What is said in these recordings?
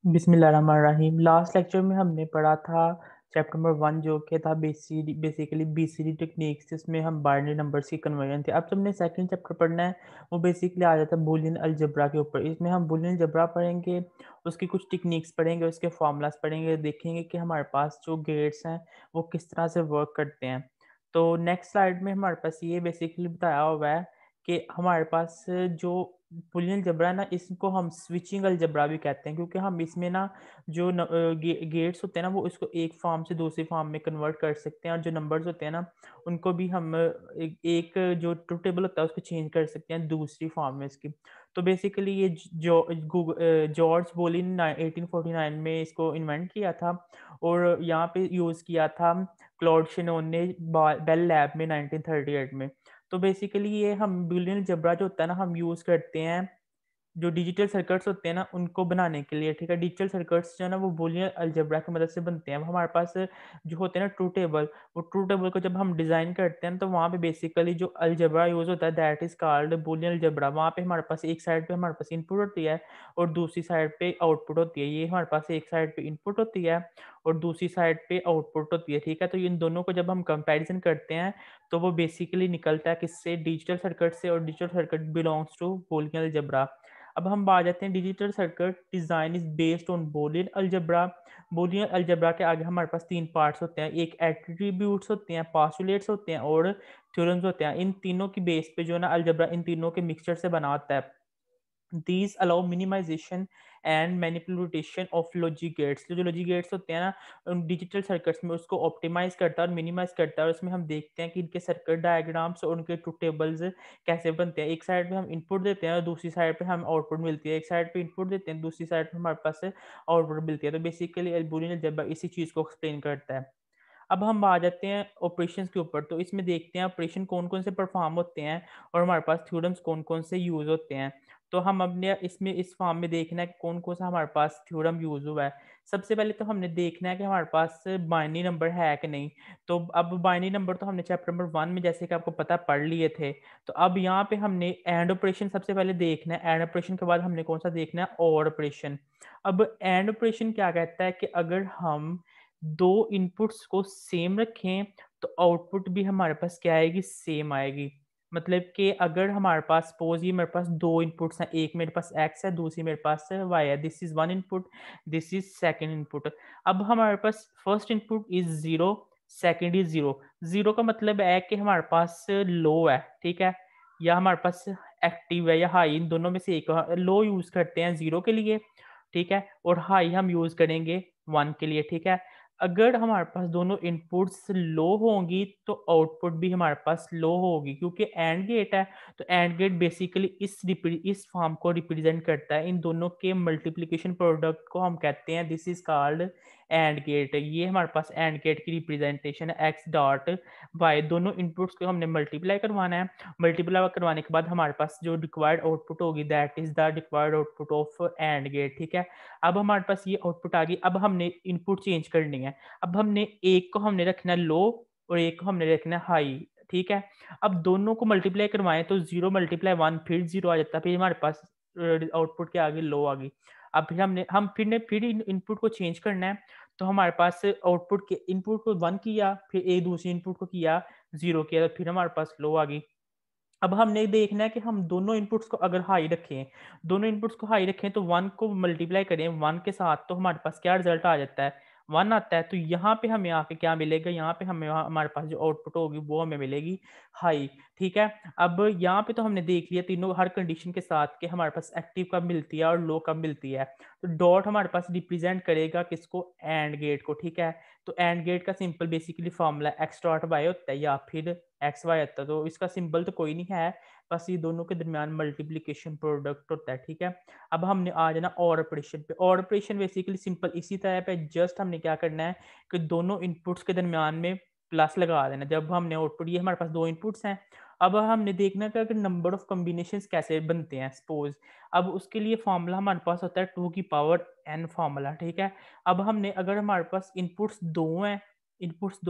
बिस्मिल्लाहिर्रहमानिर्रहीम। Last lecture में हमने पढ़ा था चैप्टर नंबर 1 जो कि था बेसिकली बीसीडी टेक्निक्स, जिसमें हम बाइनरी नंबर्स की कन्वर्जन थे। अब जो हमने सेकंड चैप्टर पढ़ना है वो बेसिकली आ जाता है बूलियन अलजेब्रा के ऊपर। इसमें हम बूलियन अलजेब्रा पढ़ेंगे, उसकी कुछ टेक्निक्स पढ़ेंगे, उसके फार्मूलाज पढ़ेंगे, देखेंगे कि हमारे पास जो गेट्स हैं वो किस तरह से वर्क करते हैं। तो नेक्स्ट स्लाइड में हमारे पास ये बेसिकली बताया हुआ है कि हमारे पास जो बूलियन अलजेब्रा है ना, इसको हम स्विचिंग अलजेब्रा भी कहते हैं, क्योंकि हम इसमें ना जो गेट्स होते हैं ना वो इसको एक फॉर्म से दूसरी फॉर्म में कन्वर्ट कर सकते हैं, और जो नंबर्स होते हैं ना उनको भी हम एक जो ट्रुथ टेबल होता है उसको चेंज कर सकते हैं दूसरी फॉर्म में इसकी। तो बेसिकली ये जॉर्ज बोलिन 1849 में इसको इन्वेंट किया था, और यहाँ पे यूज़ किया था क्लॉड शेनॉन ने बेल लैब में 1938 में। तो बेसिकली ये हम बूलियन अलजेब्रा जो होता है ना हम यूज़ करते हैं जो डिजिटल सर्किट्स होते हैं ना उनको बनाने के लिए, ठीक है। डिजिटल सर्किट्स जो है ना वो बूलियन अलजेब्रा की मदद से बनते हैं। अब हमारे पास जो होते हैं ना ट्रू टेबल, वो ट्रू टेबल को जब हम डिज़ाइन करते हैं तो वहाँ पे बेसिकली जो अलजेब्रा यूज़ होता है that is called Boolean algebra. वहाँ पे हमारे पास एक साइड पे हमारे पास इनपुट होती है और दूसरी साइड पे आउटपुट होती है। ये हमारे पास एक साइड पे इनपुट होती है और दूसरी साइड पे आउटपुट होती है, ठीक है। तो इन दोनों को जब हम कंपैरिजन करते हैं तो वो बेसिकली निकलता है किससे, डिजिटल सर्किट से, और digital circuit belongs to Boolean algebra. अब हम आ जाते हैं digital circuit design is based on Boolean algebra. Boolean algebra के आगे हमारे पास तीन पार्ट्स होते हैं, एक एट्रीब्यूट्स होते हैं, पास्टुलेट्स होते हैं और थ्योरम्स होते हैं। इन तीनों की बेस पे जो है ना अलजेब्रा इन तीनों के मिक्सचर से बना होता है। These allow minimization and manipulation of logic gates। जो logic gates होते हैं ना डिजिटल सर्किट्स में उसको ऑप्टिमाइज करता है और मिनिमाइज करता है, और उसमें हम देखते हैं कि इनके सर्किट डायग्राम्स और उनके ट्रूथ टेबल्स कैसे बनते हैं। एक साइड पे हम इनपुट देते हैं और दूसरी साइड पे हम आउटपुट मिलती है, एक साइड पे इनपुट देते हैं दूसरी साइड पे हमारे पास आउटपुट मिलती है। तो बेसिकली बूलियन अलजेब्रा इसी चीज़ को एक्सप्लेन करता है। अब हम आ जाते हैं ऑपरेशंस के ऊपर। तो इसमें देखते हैं ऑपरेशन कौन कौन से परफॉर्म होते हैं और हमारे पास थ्योरम्स कौन कौन से यूज़ होते हैं। तो हम अपने इसमें इस फॉर्म में देखना है कि कौन कौन सा हमारे पास थ्योरम यूज़ हुआ है। सबसे पहले तो हमने देखना है कि हमारे पास बाइनरी नंबर है कि नहीं। तो अब बाइनरी नंबर तो हमने चैप्टर नंबर 1 में जैसे कि आपको पता पढ़ लिए थे। तो अब यहाँ पे हमने एंड ऑपरेशन सबसे पहले देखना है। एंड ऑपरेशन के बाद हमने कौन सा देखना है, और ऑपरेशन। अब एंड ऑपरेशन क्या कहता है कि अगर हम दो इनपुट्स को सेम रखें तो आउटपुट भी हमारे पास क्या आएगी, सेम आएगी। मतलब कि अगर हमारे पास सपोज ये मेरे पास दो इनपुट्स हैं, एक मेरे पास एक्स है दूसरी मेरे पास वाई है, this is one input, this is second input. अब हमारे पास first input is zero, second is zero. Zero का मतलब है कि हमारे पास लो है, ठीक है, या हमारे पास एक्टिव है या हाई, इन दोनों में से एक। लो यूज करते हैं जीरो के लिए, ठीक है, और हाई हम यूज करेंगे वन के लिए, ठीक है। अगर हमारे पास दोनों इनपुट्स लो होंगी तो आउटपुट भी हमारे पास लो होगी, क्योंकि एंड गेट है। तो एंड गेट बेसिकली इस फॉर्म को रिप्रेजेंट करता है। इन दोनों के मल्टीप्लिकेशन प्रोडक्ट को हम कहते हैं this is called and gate. ये हमारे पास एंड गेट की रिप्रेजेंटेशन है, एक्स डॉट वाई। दोनों इनपुट्स को हमने मल्टीप्लाई करवाना है। मल्टीप्लाई करवाने के बाद हमारे पास जो रिक्वायर्ड आउटपुट होगी that is the required output of and gate, ठीक है। अब हमारे पास ये आउटपुट आ गई। अब हमने इनपुट चेंज करनी है। अब हमने एक को हमने रखना है लो और एक को हमने रखना है हाई, ठीक है। अब दोनों को मल्टीप्लाई करवाएं तो जीरो मल्टीप्लाई वन फिर जीरो आ जाता है, फिर हमारे पास आउटपुट के आगे लो आ गई। अब फिर फिर इनपुट को चेंज करना है। तो हमारे पास आउटपुट के इनपुट को वन किया, फिर एक दूसरे इनपुट को किया जीरो किया, तो फिर हमारे पास लो आ गई। अब हमने देखना है कि हम दोनों इनपुट्स को अगर हाई रखें, दोनों इनपुट्स को हाई रखें तो वन को मल्टीप्लाई करें वन के साथ तो हमारे पास क्या रिजल्ट आ जाता है, वन आता है। तो यहाँ पे हमें आके क्या मिलेगा, यहाँ पे हमें हमारे पास जो आउटपुट होगी वो हमें मिलेगी हाई, ठीक है। अब यहाँ पे तो हमने देख लिया तीनों हर कंडीशन के साथ कि हमारे पास एक्टिव कब मिलती है और लो कब मिलती है। तो डॉट हमारे पास रिप्रेजेंट करेगा किसको, एंड गेट को, ठीक है। तो एंड गेट का simple basically formula X dot Y होता है या फिर एक्स वाई होता है। तो इसका सिंबल तो कोई नहीं है, बस ये दोनों के दरमियान मल्टीप्लिकेशन प्रोडक्ट होता है, ठीक है। अब हमने आ जाना और ऑपरेशन पे। और ऑपरेशन बेसिकली सिंपल इसी तरह पे, जस्ट हमने क्या करना है कि दोनों इनपुट्स के दरमियान में प्लस लगा देना। जब हमने आउटपुट, ये हमारे पास दो इनपुट्स हैं। अब हमने देखना है कि नंबर ऑफ कॉम्बिनेशंस कैसे बनते हैं सपोज। अब उसके लिए फॉर्मूला हमारे पास होता है टू की पावर एन फॉर्मूला, ठीक है। अब हमने अगर हमारे पास इनपुट्स दो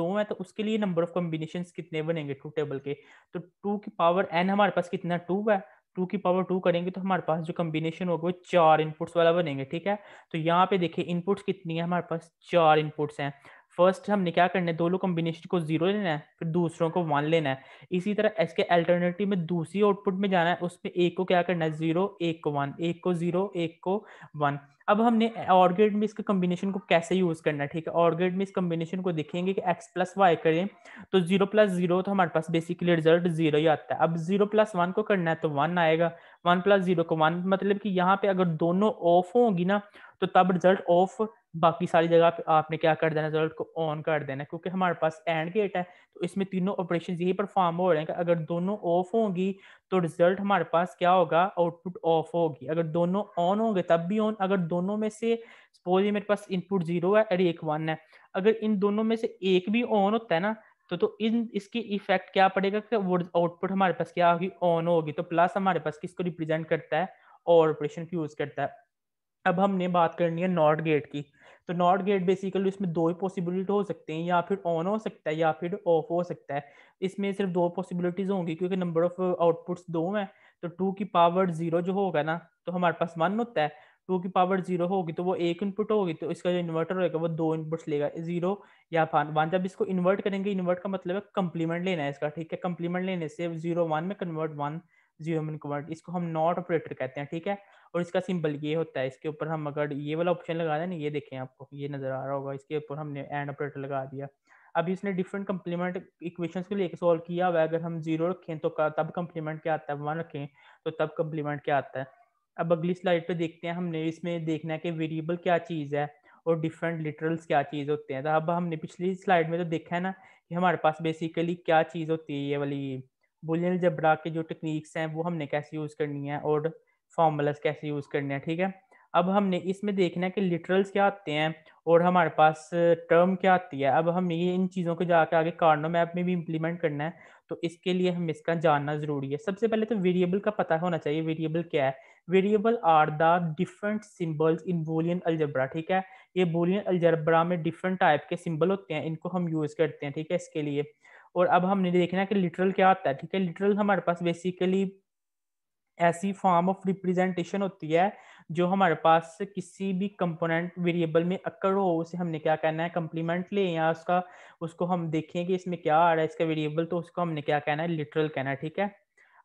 हैं तो उसके लिए नंबर ऑफ कॉम्बिनेशंस कितने बनेंगे टू टेबल के। तो टू की पावर एन हमारे पास कितना, टू है। 2 की पावर 2 करेंगे तो हमारे पास जो कॉम्बिनेशन होगा वो 4 इनपुट्स वाला बनेंगे, ठीक है? तो यहाँ पे देखिए इनपुट्स कितनी है, हमारे पास 4 इनपुट्स हैं। फर्स्ट हमने क्या करना है, दोनों कॉम्बिनेशन को 0 लेना है, फिर दूसरों को 1 लेना है। इसी तरह इसके अल्टरनेटिव में दूसरी आउटपुट में जाना है, उसमें एक को क्या करना है 0, एक को 1, एक को 0, एक को 1। अब हमने OR गेट में इसके कॉम्बिनेशन को कैसे यूज़ करना है, ठीक है? OR गेट में इस कॉम्बिनेशन को देखेंगे कि x प्लस वाई करें तो 0 प्लस 0 तो हमारे पास बेसिकली रिजल्ट 0 ही आता है। अब 0 प्लस 1 को करना है तो 1 आएगा, 1 प्लस 0 को 1, मतलब कि यहाँ पे अगर दोनों ऑफ होंगी ना तो तब रिजल्ट ऑफ, बाकी सारी जगह पे आपने क्या कर देना, रिजल्ट को ऑन कर देना, क्योंकि हमारे पास एंड गेट है तो इसमें तीनों ऑपरेशन यही परफॉर्म हो रहे हैं कि अगर दोनों ऑफ होंगी तो रिजल्ट हमारे पास क्या होगा, आउटपुट ऑफ होगी। अगर दोनों ऑन होंगे तब भी ऑन, अगर दोनों में से सपोज ये मेरे पास इनपुट 0 है और एक 1 है, अगर इन दोनों में से एक भी ऑन होता है ना तो इन इसकी इफेक्ट क्या पड़ेगा कि वो आउटपुट हमारे पास क्या होगी, ऑन होगी। तो प्लस हमारे पास किसको रिप्रेजेंट करता है, और ऑपरेशन को यूज करता है। अब हमने बात करनी है नॉट गेट की। तो नॉट गेट बेसिकली इसमें दो ही पॉसिबिलिटी हो सकते हैं, या फिर ऑन हो सकता है या फिर ऑफ हो सकता है। इसमें सिर्फ दो पॉसिबिलिटीज होंगी क्योंकि नंबर ऑफ आउटपुट्स दो हैं। तो 2 की पावर 0 जो होगा ना तो हमारे पास 1 होता है, 2 की पावर 0 होगी तो वो एक इनपुट होगी, तो इसका जो इन्वर्टर होगा वो दो इनपुट्स लेगा, 0 या 1। जब इसको इन्वर्ट करेंगे, इन्वर्ट का मतलब है कंप्लीमेंट लेना है इसका, ठीक है? कंप्लीमेंट लेने से 0 1 में कन्वर्ट, 1 0 में कन्वर्ट, इसको हम नॉट ऑपरेटर कहते हैं, ठीक है? और इसका सिंबल ये होता है, इसके ऊपर हम अगर ये वाला ऑप्शन लगा दें ना, ये देखें आपको ये नजर आ रहा होगा, इसके ऊपर हमने एंड ऑपरेटर लगा दिया। अब इसने डिफरेंट कंप्लीमेंट इक्वेशंस को लेकर सॉल्व किया हुआ है। अगर हम 0 रखें तो तब कंप्लीमेंट क्या आता है, 1 रखें तो तब कंप्लीमेंट क्या आता है। अब अगली स्लाइड पे देखते हैं, हमने इसमें देखना है कि वेरिएबल क्या चीज़ है और डिफरेंट लिटरल्स क्या चीज़ होते हैं। तो अब हमने पिछली स्लाइड में तो देखा है ना कि हमारे पास बेसिकली क्या चीज़ होती है, ये वाली बुलियन अलजेब्रा के जो टेक्निक्स हैं वो हमने कैसे यूज़ करनी है और फॉर्मूलाज कैसे यूज़ करने हैं, ठीक है? अब हमने इसमें देखना है कि लिटरल्स क्या आते हैं और हमारे पास टर्म क्या आती है। अब हमें ये इन चीज़ों को जाके आगे कार्नो मैप में भी इम्प्लीमेंट करना है, तो इसके लिए हमें इसका जानना ज़रूरी है। सबसे पहले तो वेरिएबल का पता होना चाहिए, वेरिएबल क्या है। Variable are the different symbols in Boolean algebra, ठीक है? ये बूलियन अलजेब्रा में डिफरेंट टाइप के सिंबल होते हैं, इनको हम यूज़ करते हैं, ठीक है, इसके लिए। और अब हमने देखना है कि लिटरल क्या आता है, ठीक है? लिटरल हमारे पास बेसिकली ऐसी फॉर्म ऑफ रिप्रेजेंटेशन होती है जो हमारे पास किसी भी कंपोनेंट वेरिएबल में अक्कर हो, उसे हमने क्या कहना है, कंप्लीमेंट ले, या उसका उसको हम देखें कि इसमें क्या आ रहा है इसका वेरिएबल, तो उसको हमने क्या कहना है, लिटरल कहना है, ठीक है?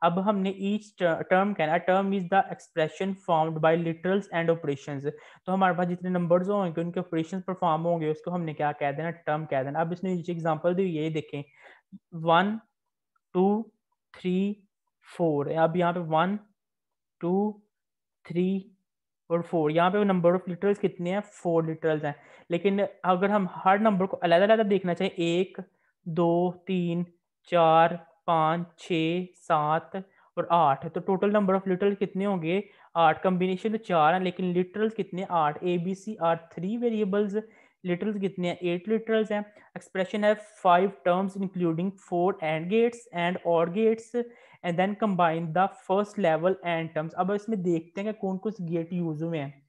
अब हमने ईच टर्म कहना है, term is the expression formed by literals and operations. तो हमारे पास जितने नंबर्स होंगे उनके ऑपरेशंस परफॉर्म होंगे, उसको हमने क्या कह देना, टर्म कह देना। अब इसने नीचे एग्जांपल दी, ये देखें 1 2 3 4, अब यहाँ पे 1 2 3 और 4, यहाँ पे नंबर ऑफ लिटरल्स कितने हैं, 4 लिटरल्स हैं। लेकिन अगर हम हर नंबर को अलग अलग देखना चाहिए, 1 2 3 4 5 6 7 और 8, तो टोटल नंबर ऑफ लिटरल्स कितने होंगे, 8। कॉम्बिनेशन तो 4 है लेकिन लिटरल्स कितने, 8। A b c are 3 variables, literals कितने हैं, 8 लिटरल्स हैं। एक्सप्रेशन है 5 terms including 4 and gates and और gates and then combine the first level and terms. अब इसमें देखते हैं कि कौन कौन से गेट यूज हुए हैं।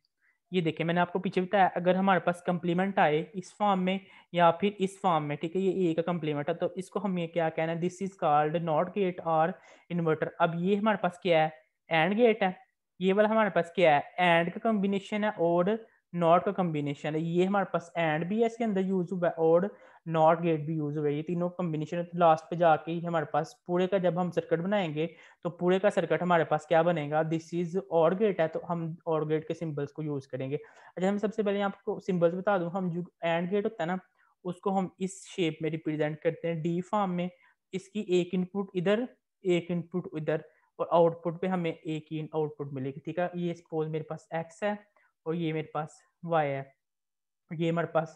ये देखिए मैंने आपको पीछे बताया, अगर हमारे पास कंप्लीमेंट आए इस फॉर्म में या फिर इस फॉर्म में, ठीक है, ये ए का कंप्लीमेंट है तो इसको हम ये क्या कहना है, this is called not gate और इन्वर्टर। अब ये हमारे पास क्या है, एंड गेट है। ये वाला हमारे पास क्या है, एंड का कॉम्बिनेशन है और नॉट का कॉम्बिनेशन है। ये हमारे पास एंड भी है इसके अंदर यूज हुआ है और नॉट गेट भी यूज हुआ है, ये तीनों कॉम्बिनेशन है। तो लास्ट पे जाके ही हमारे पास पूरे का जब हम सर्किट बनाएंगे तो पूरे का सर्किट हमारे पास क्या बनेगा, दिस इज और गेट है तो हम और गेट के सिंबल्स को यूज करेंगे। अच्छा हम सबसे पहले आपको सिंबल्स बता दूं, हम जो एंड गेट होता है ना उसको हम इस शेप में रिप्रेजेंट करते हैं, डी फॉर्म में। इसकी एक इनपुट इधर, एक इनपुट इधर, और आउटपुट पे हमें एक ही आउटपुट मिलेगी, ठीक है? ये सपोज मेरे पास एक्स है और ये मेरे पास वाई है, ये हमारे पास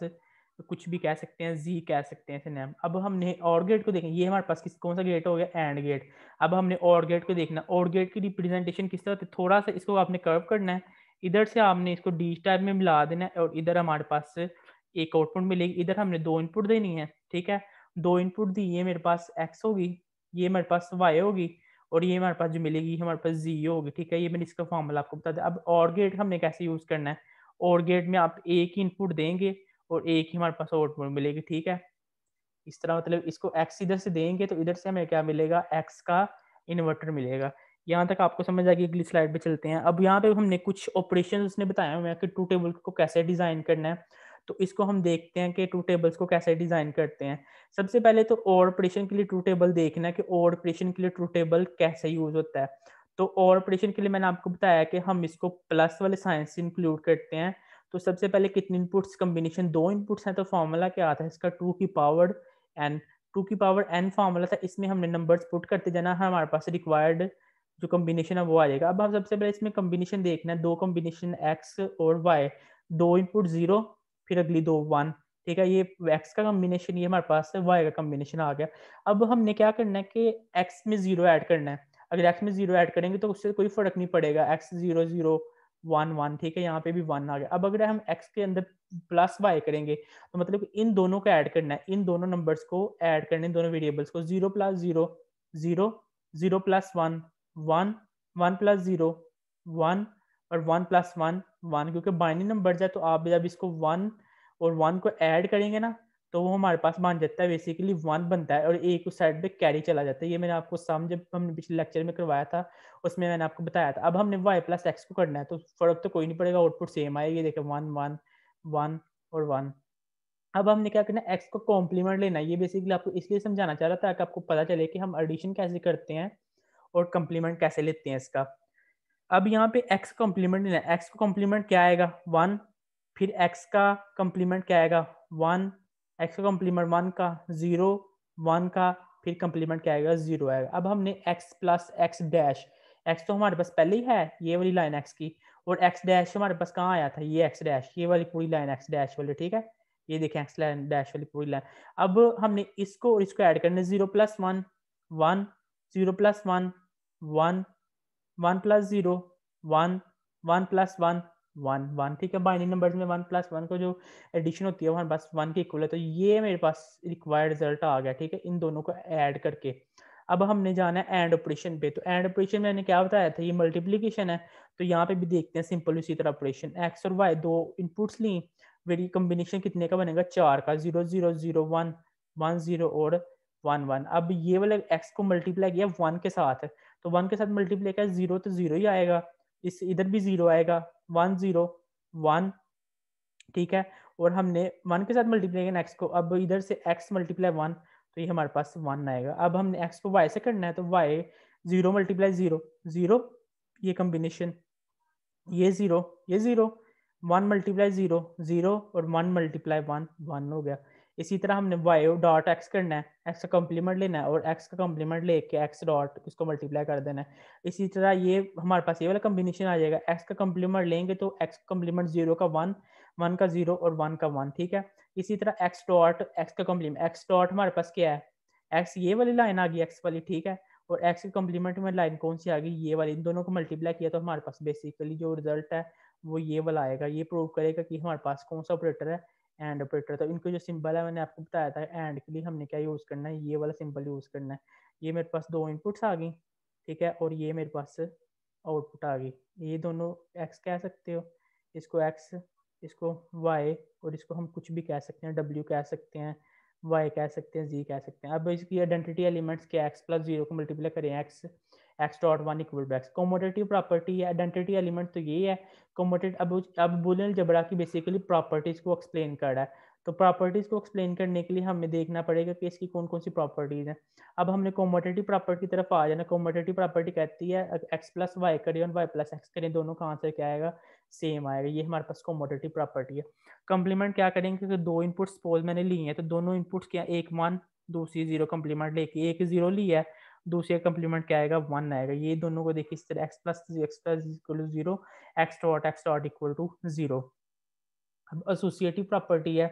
कुछ भी कह सकते हैं, जी कह सकते हैं इसे नाम। अब हमने और गेट को देखें, ये हमारे पास किस कौन सा गेट हो गया, एंड गेट। अब हमने और गेट को देखना, और गेट की रिप्रेजेंटेशन किस तरह होती है, थोड़ा सा इसको आपने कर्व करना है, इधर से आपने इसको डी टाइप में मिला देना है और इधर हमारे पास एक आउटपुट मिलेगी। इधर हमने दो इनपुट देनी है, ठीक है? दो इनपुट दी, ये मेरे पास एक्स होगी, ये मेरे पास वाई होगी और ये हमारे पास जो मिलेगी हमारे पास जी होगी, ठीक है? ये मैंने इसका फॉर्मूला आपको बता दिया। अब और गेट हमने कैसे यूज करना है, और गेट में आप एक ही इनपुट देंगे और एक ही हमारे पास आउटपुट मिलेगी, ठीक है? इस तरह मतलब इसको x इधर से देंगे तो इधर से हमें क्या मिलेगा, x का इन्वर्टर मिलेगा। यहाँ तक आपको समझ आ गई, अगली स्लाइड पे चलते हैं। अब यहाँ पे हमने कुछ ऑपरेशन उसने बताया हुआ है कि ट्रू टेबल को कैसे डिज़ाइन करना है। तो इसको हम देखते हैं कि ट्रू टेबल्स को कैसे डिज़ाइन करते हैं। सबसे पहले तो और ऑपरेशन के लिए ट्रू टेबल देखना है कि और ऑपरेशन के लिए ट्रू टेबल कैसे यूज़ होता है। तो और ऑपरेशन के लिए मैंने आपको बताया कि हम इसको प्लस वाले साइन से इंक्लूड करते हैं। तो सबसे पहले कितने इनपुट्स कॉम्बिनेशन, 2 इनपुट्स हैं, तो फॉर्मूला क्या आता है इसका, 2 की पावर n। 2 की पावर n फॉर्मूला था, इसमें हमने नंबर्स पुट करते जाना, हमारे पास रिक्वायर्ड जो कॉम्बिनेशन है वो आ जाएगा। अब हम सबसे पहले इसमें कॉम्बिनेशन देखना है, 2 कॉम्बिनेशन x और y, 2 इनपुट 0, फिर अगली 2 1। ठीक है, ये x का कॉम्बिनेशन, ये हमारे पास है y का कॉम्बिनेशन आ गया। अब हमने क्या करना है कि x में 0 ऐड करना है। अगर x में 0 ऐड करेंगे तो उससे कोई फर्क नहीं पड़ेगा, x 0 0 1 1। ठीक है, यहाँ पे भी 1 आ गया। अब अगर हम x के अंदर प्लस y करेंगे तो मतलब इन दोनों को ऐड करना है, इन दोनों नंबर्स को ऐड करना है, इन दोनों वेरिएबल्स को। 0 प्लस 0 0, 0 प्लस 1 1, 1 प्लस 0 1, और 1 प्लस 1 1, क्योंकि बाइनरी नंबर है तो आप जब इसको 1 और 1 को ऐड करेंगे ना तो वो हमारे पास बन जाता है, बेसिकली 1 बनता है और एक उस साइड पे कैरी चला जाता है। ये मैंने आपको सम जब हमने पिछले लेक्चर में करवाया था उसमें मैंने आपको बताया था। अब हमने y प्लस एक्स को करना है तो फर्क तो कोई नहीं पड़ेगा, आउटपुट सेम आएगी। ये देखें 1 1 1 और 1। अब हमने क्या करना है, x को कॉम्प्लीमेंट लेना है। ये बेसिकली आपको इसलिए समझाना चाह रहा था ताकि आपको पता चले कि हम एडिशन कैसे करते हैं और कॉम्प्लीमेंट कैसे लेते हैं इसका। अब यहाँ पे x कॉम्प्लीमेंट लेना है, x का कॉम्प्लीमेंट क्या आएगा 1, फिर x का कॉम्प्लीमेंट क्या आएगा 1, x का कॉम्प्लीमेंट 1 का 0 1 का, फिर कॉम्प्लीमेंट क्या आएगा 0 आएगा। अब हमने x plus x dash, x तो हमारे पास पहले ही है ये वाली लाइन x की, और x डैश हमारे पास कहाँ आया था, ये x डैश, ये वाली पूरी लाइन x डैश वाली। ठीक है, ये देखें x लाइन डैश वाली पूरी लाइन। अब हमने इसको और इसको ऐड करना है, 0 प्लस 1 1, 0 प्लस 1 1, 1 प्लस 0 1, 1 प्लस 1 1 1। ठीक है, बाइनरी नंबर्स में 1 प्लस 1 को जो एडिशन होती है वो हमारे पास 1 के इक्वल है। तो ये मेरे पास रिक्वायर्ड रिजल्ट आ गया। ठीक है, इन दोनों को ऐड करके अब हमने जाना है एंड ऑपरेशन पे। तो एंड ऑपरेशन मैंने क्या बताया था, ये मल्टीप्लीकेशन है। तो यहाँ पे भी देखते हैं सिंपल उसी तरह ऑपरेशन, एक्स और वाई दो इनपुट्स ली, वेरी कॉम्बिनेशन कितने का बनेगा 4 का, 0 0 0 1 1 0 और 1 1। अब ये वाले एक्स को मल्टीप्लाई किया 1 के साथ, तो 1 के साथ मल्टीप्लाई किया 0 तो 0 ही आएगा, इस इधर भी 0 आएगा, 1 0 1। ठीक है, और हमने 1 के साथ मल्टीप्लाई किया एक्स को, अब इधर से x मल्टीप्लाई 1 तो ये हमारे पास 1 आएगा। अब हमने x को y से करना है तो y 0 मल्टीप्लाई 0 0, ये कॉम्बिनेशन, ये 0 ये 0, 1 मल्टीप्लाई 0 0 और 1 मल्टीप्लाई 1 1 हो गया। इसी तरह हमने y डॉट x करना है, x का कॉम्प्लीमेंट लेना है और x का कॉम्प्लीमेंट लेके x डॉट इसको मल्टीप्लाई कर देना है। इसी तरह ये हमारे पास ये वाला कॉम्बिनेशन आ जाएगा, x का कॉम्प्लीमेंट लेंगे तो x का कॉम्प्लीमेंट 0 का 1 1 का 0 और 1 का 1। ठीक है, इसी तरह x डॉट x का कॉम्प्लीमेंट, x डॉट हमारे पास क्या है, x ये वाली लाइन आ गई x वाली। ठीक है, और x के कॉम्प्लीमेंट में लाइन कौन सी आ गई, ये वाली। इन दोनों को मल्टीप्लाई किया तो हमारे पास बेसिकली जो रिजल्ट है वो ये वाला आएगा। ये प्रूव करेगा कि हमारे पास कौन सा ऑपरेटर है, एंड ऑपरेटर। तो इनको जो सिंबल है मैंने आपको बताया था, एंड के लिए हमने क्या यूज़ करना है, ये वाला सिंबल यूज़ करना है। ये मेरे पास दो इनपुट्स आ गई, ठीक है, और ये मेरे पास आउटपुट आ गई। ये दोनों x कह सकते हो, इसको x, इसको y, और इसको हम कुछ भी कह सकते हैं, w कह सकते हैं, y कह सकते हैं, z कह सकते हैं। अब इसकी आइडेंटिटी एलिमेंट्स के x प्लस 0 को मल्टीप्लाई करें, x dot 1 equal to x। Commutative property है, आइडेंटिटी एलिमेंट तो ये है कॉमोडेट। अब बूलियन अलजेब्रा की बेसिकली प्रॉपर्टीज को एक्सप्लेन कर रहा है। तो प्रॉपर्टीज को एक्सप्लेन करने के लिए हमें देखना पड़ेगा कि इसकी कौन कौन सी प्रॉपर्टीज हैं। अब हमने कॉमोडेटिव प्रॉपर्टी की तरफ आ जाना। कॉमोडेटिव प्रॉपर्टी कहती है x प्लस वाई करें और y प्लस एक्स करें, दोनों का आंसर क्या आएगा, सेम आएगा। ये हमारे पास कॉमोडेटिव प्रॉपर्टी है। कॉम्प्लीमेंट क्या करेंगे, क्योंकि दो इनपुट्स सपोज मैंने लिए हैं तो दोनों इनपुट्स क्या, एक 1 दूसरी 0, कॉम्प्लीमेंट लेके एक 0 लिया है, दूसरे कॉम्प्लीमेंट क्या आएगा 1 आएगा। ये दोनों को देखिए इस तरह, x plus equal to 0, x dot equal to 0। अब एसोसिएटिव प्रॉपर्टी है,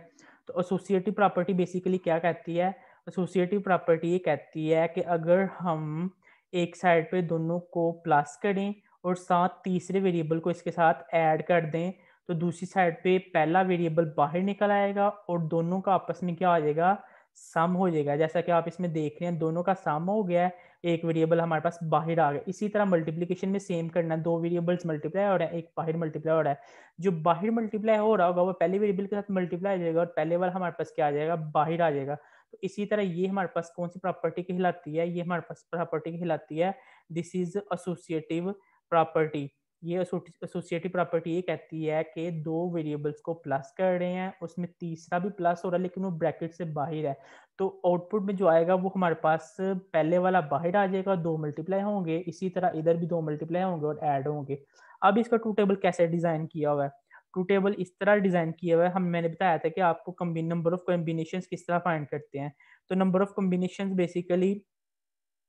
तो एसोसिएटिव प्रॉपर्टी बेसिकली क्या कहती है, एसोसिएटिव प्रॉपर्टी ये कहती है कि अगर हम एक साइड पे दोनों को प्लस करें और साथ तीसरे वेरिएबल को इसके साथ ऐड कर दें तो दूसरी साइड पे पहला वेरिएबल बाहर निकल आएगा और दोनों का आपस में क्या हो जाएगा, सम हो जाएगा। जैसा कि आप इसमें देख रहे हैं दोनों का सम हो गया है, एक वेरिएबल हमारे पास बाहर आ गया। इसी तरह मल्टीप्लिकेशन में सेम करना है, दो वेरिएबल्स मल्टीप्लाई हो रहा है, एक बाहर मल्टीप्लाई हो रहा है। जो बाहर मल्टीप्लाई हो रहा होगा वो पहले वेरिएबल के साथ मल्टीप्लाई आ जाएगा और पहले वाला हमारे पास क्या आ जाएगा, बाहर आ जाएगा। तो इसी तरह ये हमारे पास कौन सी प्रॉपर्टी कहलाती है, ये हमारे पास प्रॉपर्टी कहलाती है, दिस इज एसोसिएटिव प्रॉपर्टी। ये एसोसिएटिव प्रॉपर्टी ये कहती है कि दो वेरिएबल्स को प्लस कर रहे हैं, उसमें तीसरा भी प्लस हो रहा है लेकिन वो ब्रैकेट से बाहर है, तो आउटपुट में जो आएगा वो हमारे पास पहले वाला बाहर आ जाएगा, दो मल्टीप्लाई होंगे, इसी तरह इधर भी दो मल्टीप्लाई होंगे और ऐड होंगे। अब इसका ट्रू टेबल कैसे डिजाइन किया हुआ है? ट्रू टेबल इस तरह डिजाइन किया हुआ है, हम मैंने बताया था कि आपको नंबर ऑफ कॉम्बिनेशंस किस तरह फाइंड करते हैं। तो नंबर ऑफ कॉम्बिनेशंस बेसिकली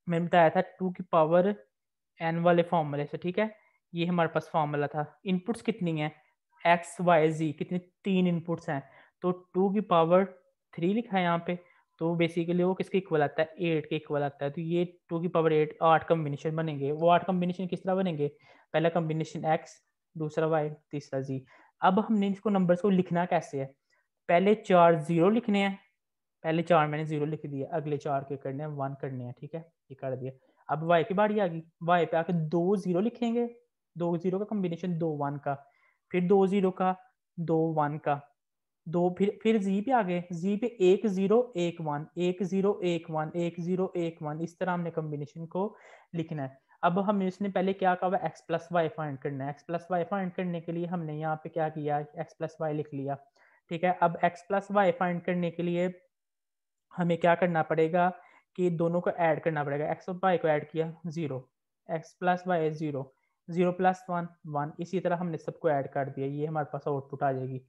मैंने बताया था 2 की पावर एन वाले फॉर्मूले से, ठीक है। ये हमारे पास फॉर्मूला था। इनपुट्स कितनी हैं? एक्स वाई जी, कितनी? 3 इनपुट्स हैं, तो 2 की पावर 3 लिखा है यहाँ पे। तो बेसिकली वो किसके इक्वल आता है? 8 के इक्वल आता है। तो ये 2 की पावर 8 8 कॉम्बिनेशन बनेंगे। वो 8 कॉम्बिनेशन किस तरह बनेंगे? पहला कॉम्बिनेशन एक्स, दूसरा वाई, तीसरा जी। अब हमने इसको नंबर्स को लिखना कैसे है? पहले 4 जीरो लिखने हैं, पहले 4 मैंने जीरो लिख दिया, अगले 4 के करने हैं 1 करने हैं, ठीक है, ये कर दिया। अब वाई की बारी आ गई, वाई पे आके 2 जीरो लिखेंगे, 2 जीरो का कॉम्बिनेशन 2 1 का, फिर 2 जीरो का, 2 1 का, दो, फिर जी पे आ गए, जी पे 1 जीरो 1 1, 1 जीरो 1 1, 1 जीरो 1 1, इस तरह हमने कॉम्बिनेशन को लिखना है। अब हमने इसने पहले क्या कहा, एक्स प्लस वाई फाइंड करना है। एक्स प्लस वाई फाइंड करने के लिए हमने यहाँ पे क्या किया, एक्स प्लस वाई लिख लिया, ठीक है। अब एक्स प्लस वाई फाइंड करने के लिए हमें क्या करना पड़ेगा कि दोनों को ऐड करना पड़ेगा। एक्स और वाई को ऐड किया, zero, X plus Y zero, zero plus one one, इसी तरह हमने सबको ऐड कर दिया, ये हमारे पास आउटपुट आ जाएगी।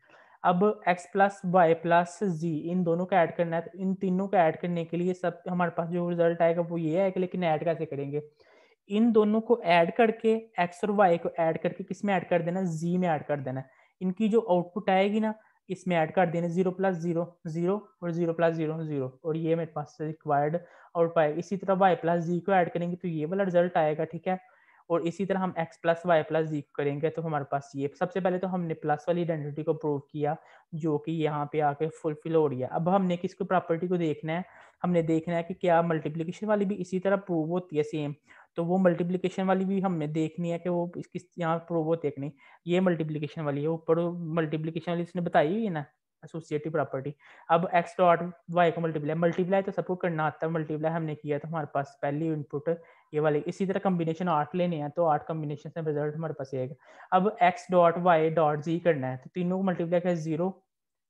अब एक्स प्लस वाई प्लस जी, इन दोनों को ऐड करना है, तो इन तीनों को ऐड करने के लिए सब हमारे पास जो रिजल्ट आएगा वो ये आएगा, लेकिन ऐड कैसे करेंगे? इन दोनों को ऐड करके, एक्स और वाई को ऐड करके किस में ऐड कर देना? जी में ऐड कर देना। इनकी जो आउटपुट आएगी ना, इसमें ऐड कर देना, जीरो प्लस जीरो जीरो, और जीरो प्लस जीरो जीरो, और ये मेरे पास रिक्वायर्ड आउटपुट आएगा। इसी तरह वाई प्लस जी को ऐड करेंगे तो ये वाला रिजल्ट आएगा, ठीक है। और इसी तरह हम एक्स प्लस वाई प्लस जी करेंगे तो हमारे पास ये, सबसे पहले तो हमने प्लस वाली आइडेंटिटी को प्रूव किया जो कि यहाँ पे आके फुलफिल हो रही है। अब हमने किसको प्रॉपर्टी को देखना है, हमने देखना है कि क्या मल्टीप्लिकेशन वाली भी इसी तरह प्रूव होती है सेम। तो वो मल्टीप्लिकेशन वाली भी हमें देखनी है कि वो किस यहाँ प्रूव होती है कि नहीं। ये मल्टीप्लिकेशन वाली है, ऊपर मल्टीप्लिकेशन वाली इसने बताई हुई है ना, एसोसिएटिव प्रॉपर्टी। अब एक्स डॉट वाई को मल्टीप्लाई, मल्टीप्लाई तो सबको करना आता है, मल्टीप्लाई हमने किया तो हमारे पास पहली इनपुट ये वाली। इसी तरह कॉम्बिनेशन 8 लेने हैं तो 8 कॉम्बिनेशन से रिजल्ट हमारे पास आएगा। अब X dot Y dot Z करना है, तो तीनों को मल्टीप्लाई किया, जीरो,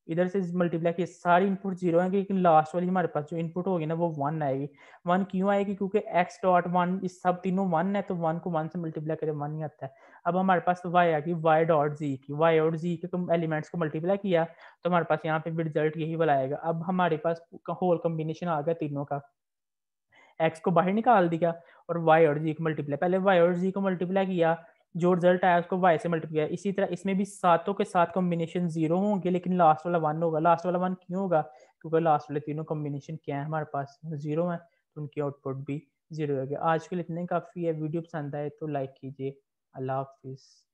इधर से मल्टीप्लाई किया, सारी इनपुट जीरो है, लेकिन लास्ट वाली हमारे पास जो इनपुट होगी ना वो वन आएगी। वन क्यों आएगी? क्योंकि एक्स डॉट वन, इस सब तीनों वन है, तो वन को वन से मल्टीप्लाई करें वन ही आता है। अब हमारे पास वाई आ गई, वाई डॉट जी की, वाई और जी के एलिमेंट्स को मल्टीप्लाई किया तो हमारे पास यहाँ पे भी रिजल्ट यही वाला आएगा। अब हमारे पास होल कॉम्बिनेशन आ गया तीनों का, एक्स को बाहर निकाल दिया और वाई और जी को मल्टीप्लाई, पहले वाई और जी को मल्टीप्लाई किया, जो रिजल्ट आया उसको वाई से मल्टीप्लाई किया। इसी तरह इसमें भी सातों के साथ कॉम्बिनेशन जीरो होंगे, लेकिन लास्ट वाला वन होगा। लास्ट वाला वन क्यों होगा? क्योंकि लास्ट वाले तीनों कॉम्बिनेशन क्या है हमारे पास, जीरो है, तो उनकी आउटपुट भी जीरो हो गया। आज के लिए इतने काफ़ी है। वीडियो पसंद आए तो लाइक कीजिए। अल्लाह हाफिज़।